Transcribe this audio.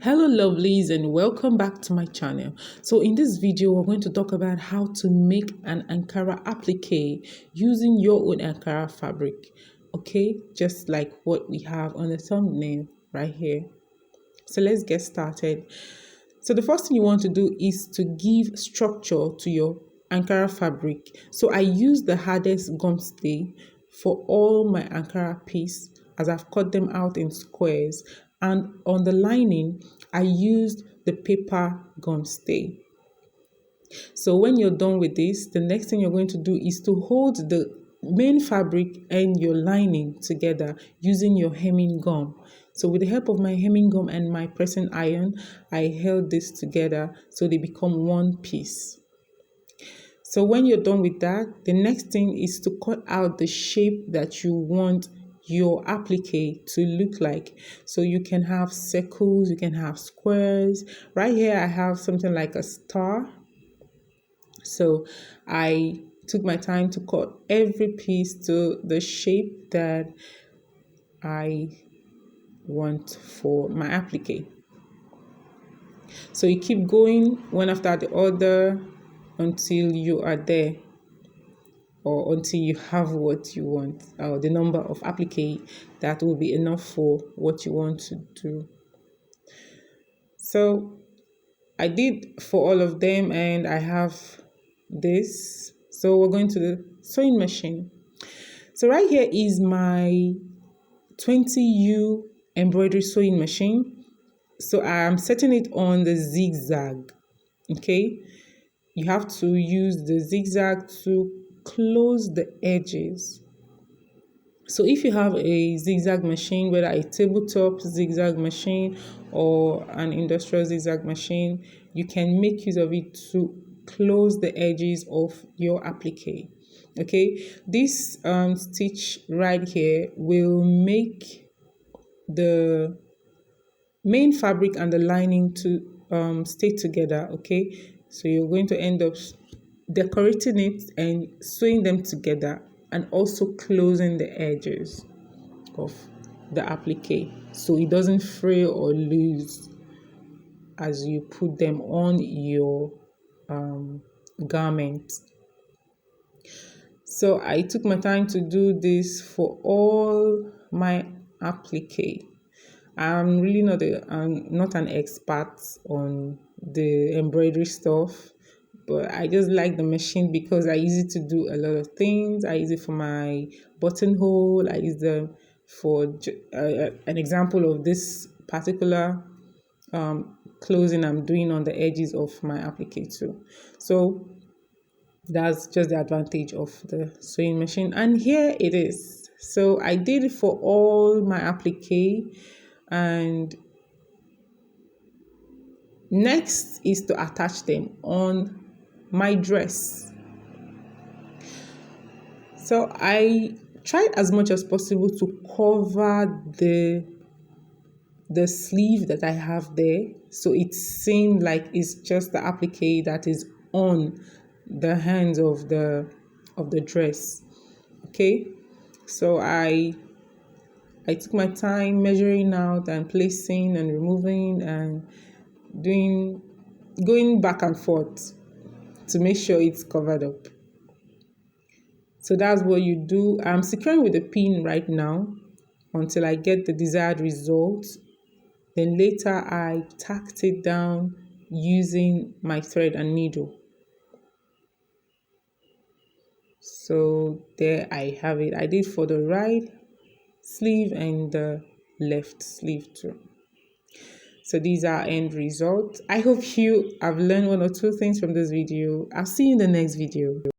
Hello lovelies and welcome back to my channel. So in this video we're going to talk about how to make an Ankara applique using your own Ankara fabric. Okay, just like what we have on the thumbnail right here. So let's get started. So the first thing you want to do is to give structure to your Ankara fabric. So I use the hardest gum stay for all my Ankara piece as I've cut them out in squares, and on the lining I used the paper gum stay. So when you're done with this, the next thing you're going to do is to hold the main fabric and your lining together using your hemming gum. So with the help of my hemming gum and my pressing iron, I held this together so they become one piece. So when you're done with that, the next thing is to cut out the shape that you want your applique to look like. So you can have circles, you can have squares. Right here I have something like a star. So I took my time to cut every piece to the shape that I want for my applique. So you keep going one after the other until you are there, or until you have what you want, or the number of applique that will be enough for what you want to do. So I did for all of them, and I have this. So we're going to the sewing machine. So right here is my 20U embroidery sewing machine. So I'm setting it on the zigzag. Okay, you have to use the zigzag to close the edges. So if you have a zigzag machine, whether a tabletop zigzag machine or an industrial zigzag machine, you can make use of it to close the edges of your applique. Okay, this stitch right here will make the main fabric and the lining to stay together. Okay, so you're going to end up decorating it and sewing them together, and also closing the edges of the applique so it doesn't fray or loose as you put them on your garment. So I took my time to do this for all my applique. I'm really not an expert on the embroidery stuff, but I just like the machine because I use it to do a lot of things. I use it for my buttonhole. I use them for an example of this particular closing I'm doing on the edges of my applique too. So that's just the advantage of the sewing machine. And here it is. So I did it for all my applique, and next is to attach them on my dress. So I tried as much as possible to cover the sleeve that I have there, so it seemed like it's just the applique that is on the hands of the dress. Okay, so I took my time measuring out and placing and removing and going back and forth to make sure it's covered up. So that's what you do. I'm securing with a pin right now until I get the desired result. Then later I tacked it down using my thread and needle. So there I have it. I did for the right sleeve and the left sleeve too. So these are end results. I hope you have learned one or two things from this video. I'll see you in the next video.